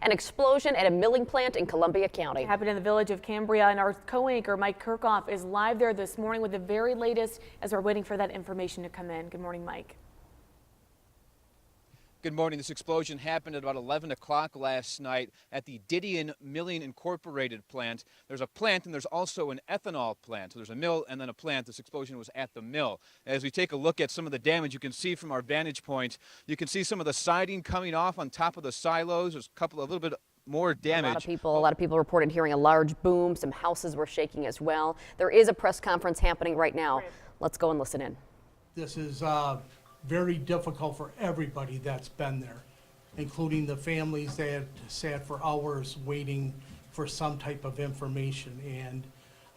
an explosion at a milling plant in Columbia County. It happened in the village of Cambria, and our co-anchor Mike Kirchhoff is live there this morning with the very latest as we're waiting for that information to come in. Good morning, Mike. Good morning. This explosion happened at about 11 o'clock last night at the Didion Milling Incorporated plant. There's a plant and there's also an ethanol plant. So there's a mill and then a plant. This explosion was at the mill. As we take a look at some of the damage you can see from our vantage point, you can see some of the siding coming off on top of the silos. There's a little bit more damage. A lot of people reported hearing a large boom. Some houses were shaking as well. There is a press conference happening right now. Let's go and listen in. This is very difficult for everybody that's been there, including the families that sat for hours waiting for some type of information. And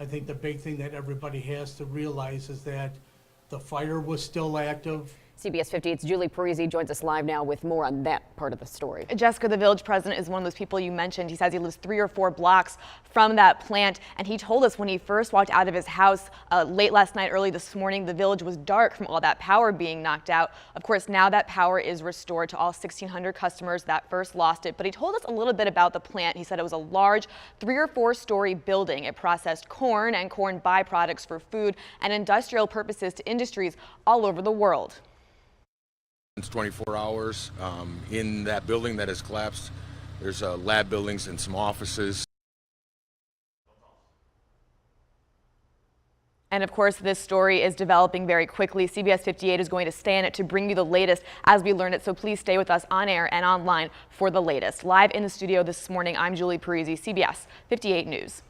I think the big thing that everybody has to realize is that the fire was still active. CBS 58's Julie Parisi joins us live now with more on that part of the story. Jessica, the village president is one of those people you mentioned. He says he lives 3 or 4 blocks from that plant, and he told us when he first walked out of his house late last night, early this morning, the village was dark from all that power being knocked out. Of course, now that power is restored to all 1,600 customers that first lost it, but he told us a little bit about the plant. He said it was a large 3 or 4 story building. It processed corn and corn byproducts for food and industrial purposes to industries all over the world. It's 24 hours in that building that has collapsed. There's lab buildings and some offices. And of course, this story is developing very quickly. CBS 58 is going to stay in it to bring you the latest as we learn it. So please stay with us on air and online for the latest. Live in the studio this morning, I'm Julie Parisi, CBS 58 News.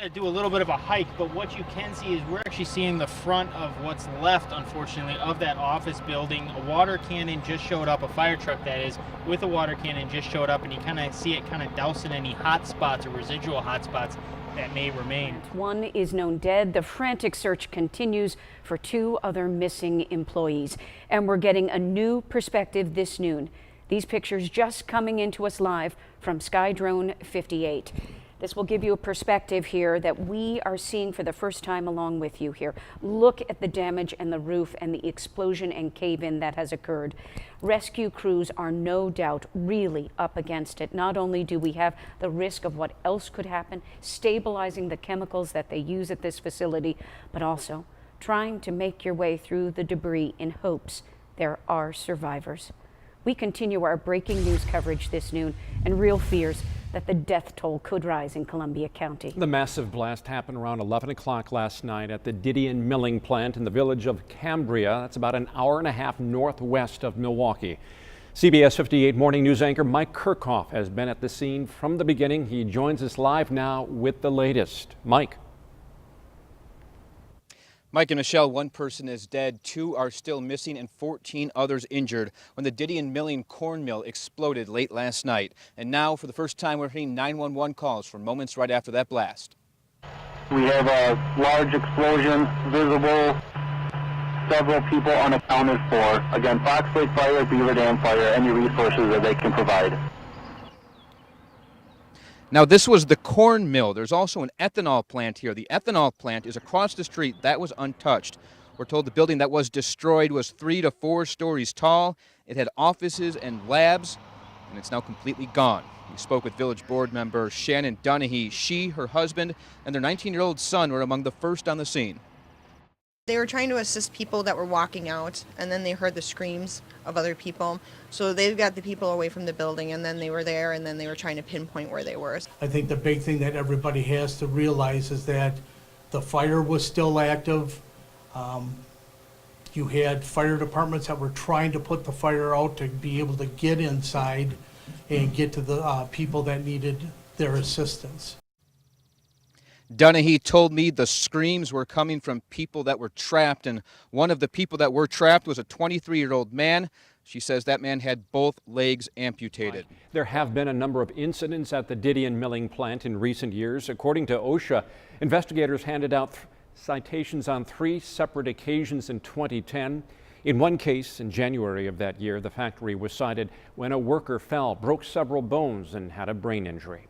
To do a little bit of a hike, but what you can see is we're actually seeing the front of what's left, unfortunately, of that office building. A water cannon just showed up, a fire truck that is, with a water cannon just showed up, and you kind of see it kind of dousing any hot spots or residual hot spots that may remain. One is known dead. The frantic search continues for 2 other missing employees, and we're getting a new perspective this noon. These pictures just coming into us live from Skydrone 58. This will give you a perspective here that we are seeing for the first time along with you here. Look at the damage and the roof and the explosion and cave-in that has occurred. Rescue crews are no doubt really up against it. Not only do we have the risk of what else could happen, stabilizing the chemicals that they use at this facility, but also trying to make your way through the debris in hopes there are survivors. We continue our breaking news coverage this noon, and real fears that the death toll could rise in Columbia County. The massive blast happened around 11 o'clock last night at the Didion Milling plant in the village of Cambria. That's about an hour and a half northwest of Milwaukee. CBS 58 Morning News anchor Mike Kirchhoff has been at the scene from the beginning. He joins us live now with the latest. Mike. Mike and Michelle, 1 person is dead, 2 are still missing, and 14 others injured when the Didion Milling corn mill exploded late last night. And now, for the first time, we're hearing 911 calls from moments right after that blast. We have a large explosion visible, several people unaccounted for. Again, Fox Lake Fire, Beaver Dam Fire, any resources that they can provide. Now, this was the corn mill. There's also an ethanol plant here. The ethanol plant is across the street. That was untouched. We're told the building that was destroyed was 3 to 4 stories tall. It had offices and labs, and it's now completely gone. We spoke with village board member Shannon Dunahee. She, her husband, and their 19-year-old son were among the first on the scene. They were trying to assist people that were walking out, and then they heard the screams of other people. So they got the people away from the building, and then they were there, and then they were trying to pinpoint where they were. I think the big thing that everybody has to realize is that the fire was still active. You had fire departments that were trying to put the fire out to be able to get inside and get to the people that needed their assistance. Dunahee told me the screams were coming from people that were trapped, and one of the people that were trapped was a 23-year-old man. She says that man had both legs amputated. There have been a number of incidents at the Didion Milling plant in recent years. According to OSHA, investigators handed out citations on 3 separate occasions in 2010. In one case, in January of that year, the factory was cited when a worker fell, broke several bones, and had a brain injury.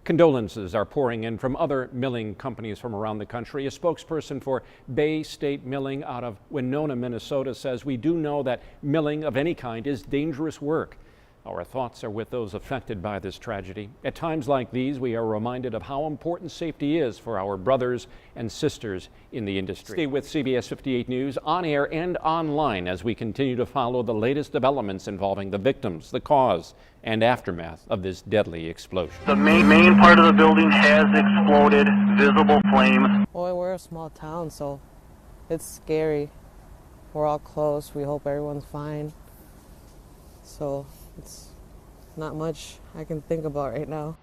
Condolences are pouring in from other milling companies from around the country. A spokesperson for Bay State Milling out of Winona, Minnesota says, "We do know that milling of any kind is dangerous work. Our thoughts are with those affected by this tragedy. At times like these, we are reminded of how important safety is for our brothers and sisters in the industry. Stay with CBS 58 News on air and online as we continue to follow the latest developments involving the victims, the cause, and aftermath of this deadly explosion. The main part of the building has exploded, visible flames. Boy, we're a small town, so it's scary. We're all close. We hope everyone's fine. So it's not much I can think about right now.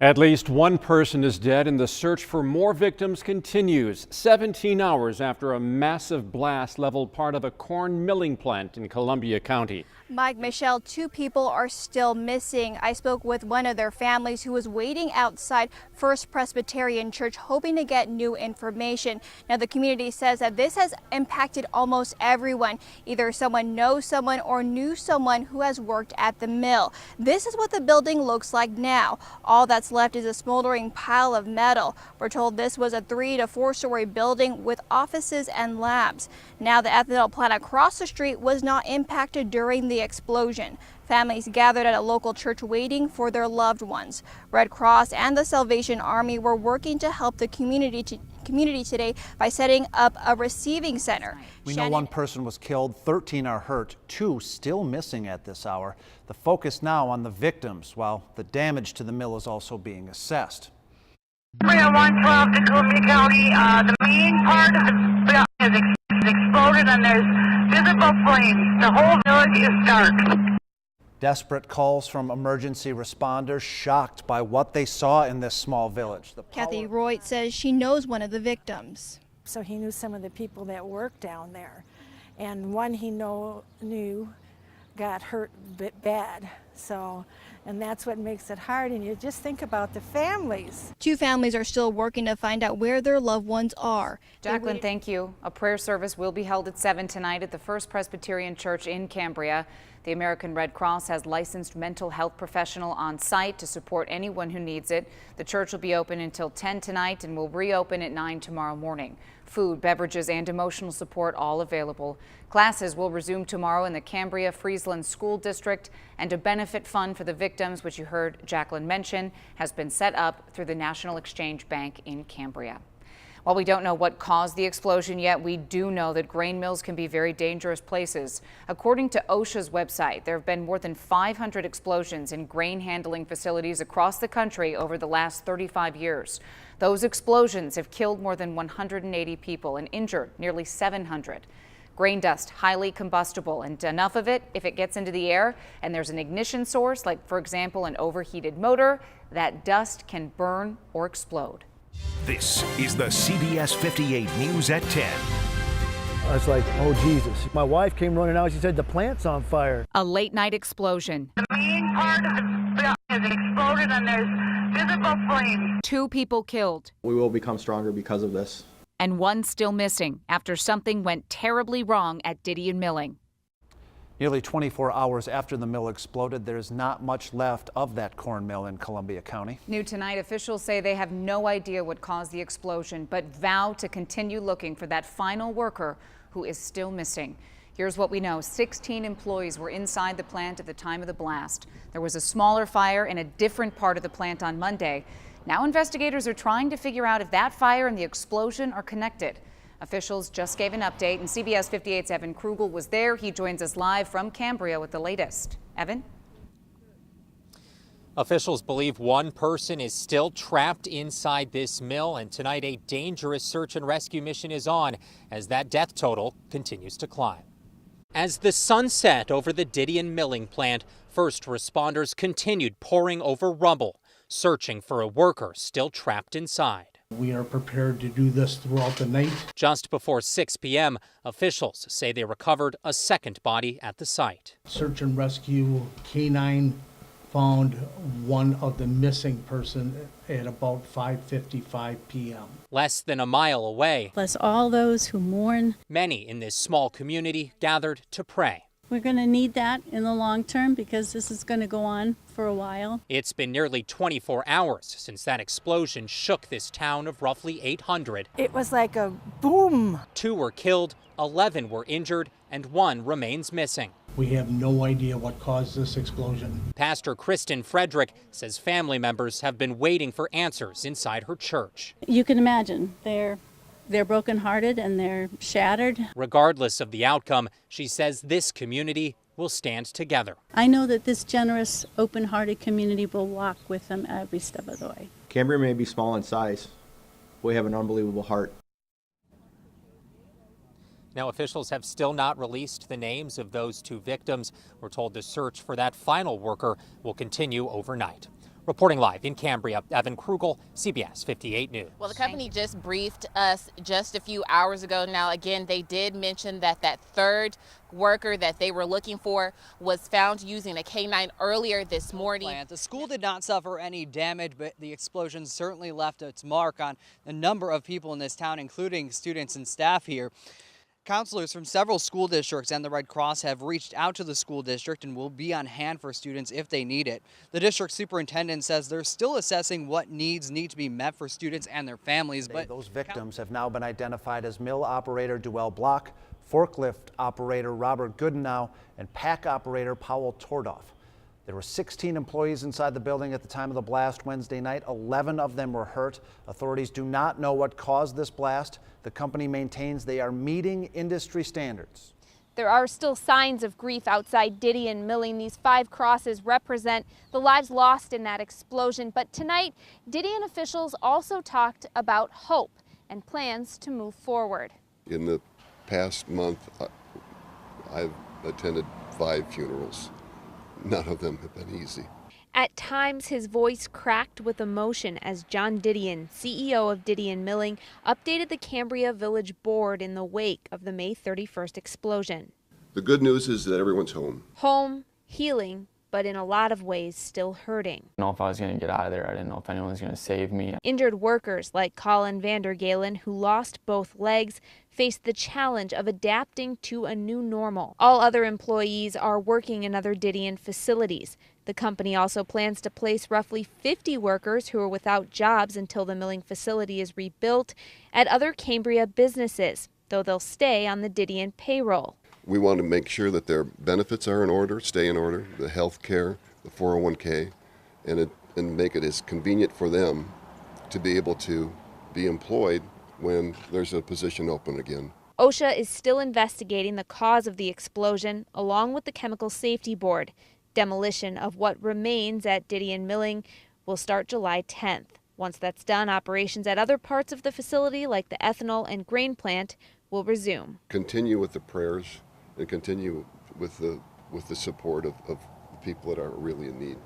At least one person is dead and the search for more victims continues 17 hours after a massive blast leveled part of a corn milling plant in Columbia County. Mike, Michelle, 2 people are still missing. I spoke with one of their families who was waiting outside First Presbyterian Church hoping to get new information. Now, the community says that this has impacted almost everyone. Either someone knows someone or knew someone who has worked at the mill. This is what the building looks like now. All that's left is a smoldering pile of metal. We're told this was a 3 to 4 story building with offices and labs. Now, the ethanol plant across the street was not impacted during the explosion. Families gathered at a local church waiting for their loved ones. Red Cross and the Salvation Army were working to help the community today by setting up a receiving center. We know one person was killed, 13 are hurt, 2 still missing at this hour. The focus now on the victims, while the damage to the mill is also being assessed. 112 to Columbia County, the main part of the building is exploded and there's visible flames. The whole village is dark. Desperate calls from emergency responders shocked by what they saw in this small village. Kathy Roy says she knows one of the victims. So he knew some of the people that worked down there. And one he knew got hurt a bit bad. And that's what makes it hard. And you just think about the families. 2 families are still working to find out where their loved ones are. Jacqueline, thank you. A prayer service will be held at 7 tonight at the First Presbyterian Church in Cambria. The American Red Cross has licensed mental health professional on site to support anyone who needs it. The church will be open until 10 tonight and will reopen at 9 tomorrow morning. Food, beverages, and emotional support all available. Classes will resume tomorrow in the Cambria-Friesland School District, and a benefit fund for the victims, which you heard Jacqueline mention, has been set up through the National Exchange Bank in Cambria. While we don't know what caused the explosion yet, we do know that grain mills can be very dangerous places. According to OSHA's website, there have been more than 500 explosions in grain handling facilities across the country over the last 35 years. Those explosions have killed more than 180 people and injured nearly 700. Grain dust, highly combustible, and enough of it, if it gets into the air and there's an ignition source, like for example an overheated motor, that dust can burn or explode. This is the CBS 58 News at 10. I was like, oh, Jesus. My wife came running out. She said, the plant's on fire. A late night explosion. The main part of the building is exploded and there's visible flames. 2 people killed. We will become stronger because of this. And 1 still missing after something went terribly wrong at Didion Milling. Nearly 24 hours after the mill exploded, there's not much left of that corn mill in Columbia County. New tonight, officials say they have no idea what caused the explosion, but vow to continue looking for that final worker who is still missing. Here's what we know. 16 employees were inside the plant at the time of the blast. There was a smaller fire in a different part of the plant on Monday. Now investigators are trying to figure out if that fire and the explosion are connected. Officials just gave an update, and CBS 58's Evan Krugel was there. He joins us live from Cambria with the latest. Evan? Officials believe one person is still trapped inside this mill, and tonight a dangerous search and rescue mission is on as that death total continues to climb. As the sun set over the Didion milling plant, first responders continued poring over rubble, searching for a worker still trapped inside. We are prepared to do this throughout the night. Just before 6 p.m., officials say they recovered a second body at the site. Search and rescue K9 found one of the missing person at about 5:55 p.m. Less than a mile away, Bless all those who mourn. many in this small community gathered to pray. We're going to need that in the long term because this is going to go on for a while. It's been nearly 24 hours since that explosion shook this town of roughly 800. It was like a boom. 2 were killed, 11 were injured, and 1 remains missing. We have no idea what caused this explosion. Pastor Kristen Frederick says family members have been waiting for answers inside her church. You can imagine they're brokenhearted and they're shattered. Regardless of the outcome, she says this community will stand together. I know that this generous, open-hearted community will walk with them every step of the way. Cambria may be small in size. We have an unbelievable heart. Now, officials have still not released the names of those 2 victims. We're told the search for that final worker will continue overnight. Reporting live in Cambria, Evan Krugel, CBS 58 News. Well, the company just briefed us just a few hours ago. Now, again, they did mention that that 3rd worker that they were looking for was found using a K9 earlier this morning. The school did not suffer any damage, but the explosion certainly left its mark on a number of people in this town, including students and staff here. Counselors from several school districts and the Red Cross have reached out to the school district and will be on hand for students if they need it. The district superintendent says they're still assessing what needs need to be met for students and their families. But those victims have now been identified as mill operator Duell Block, forklift operator Robert Goodenow, and pack operator Powell Tordoff. There were 16 employees inside the building at the time of the blast Wednesday night. 11 of them were hurt. Authorities do not know what caused this blast. The company maintains they are meeting industry standards. There are still signs of grief outside Didion Milling. These 5 crosses represent the lives lost in that explosion. But tonight, Didion officials also talked about hope and plans to move forward. In the past month, I've attended 5 funerals. None of them have been easy. At times, his voice cracked with emotion as John Didion, CEO of Didion Milling, updated the Cambria Village Board in the wake of the May 31st explosion. The good news is that everyone's home. Home, healing, but in a lot of ways still hurting. I didn't know if I was going to get out of there. I didn't know if anyone was going to save me. Injured workers like Colin Vandergalen, who lost both legs, faced the challenge of adapting to a new normal. All other employees are working in other Didion facilities. The company also plans to place roughly 50 workers who are without jobs until the milling facility is rebuilt at other Cambria businesses, though they'll stay on the Didion payroll. We want to make sure that their benefits are in order, stay in order, the health care, the 401k, and make it as convenient for them to be able to be employed when there's a position open again. OSHA is still investigating the cause of the explosion, along with the Chemical Safety Board. Demolition of what remains at Didion Milling will start July 10th. Once that's done, operations at other parts of the facility, like the ethanol and grain plant, will resume. Continue with the prayers and continue with the support of people that are really in need.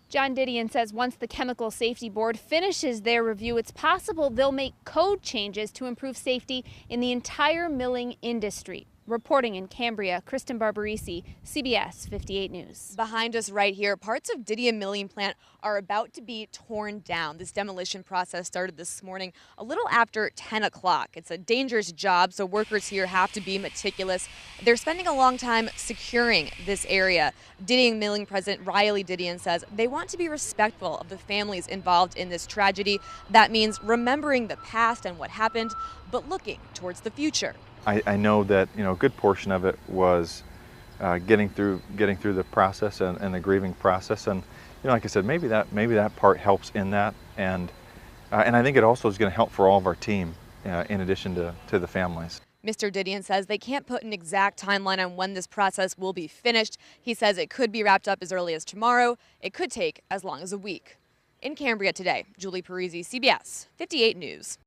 John Didion says once the Chemical Safety Board finishes their review, it's possible they'll make code changes to improve safety in the entire milling industry. Reporting in Cambria, Kristen Barbarisi, CBS 58 News. Behind us right here, parts of Didion Milling Plant are about to be torn down. This demolition process started this morning a little after 10 o'clock. It's a dangerous job, so workers here have to be meticulous. They're spending a long time securing this area. Didion Milling President Riley Didion says they want to be respectful of the families involved in this tragedy. That means remembering the past and what happened, but looking towards the future. I know that a good portion of it was getting through the process and the grieving process, and like I said, maybe that part helps in that, and I think it also is going to help for all of our team in addition to the families. Mr. Didion says they can't put an exact timeline on when this process will be finished. He says it could be wrapped up as early as tomorrow. It could take as long as a week. In Cambria today, Julie Parisi, CBS 58 News.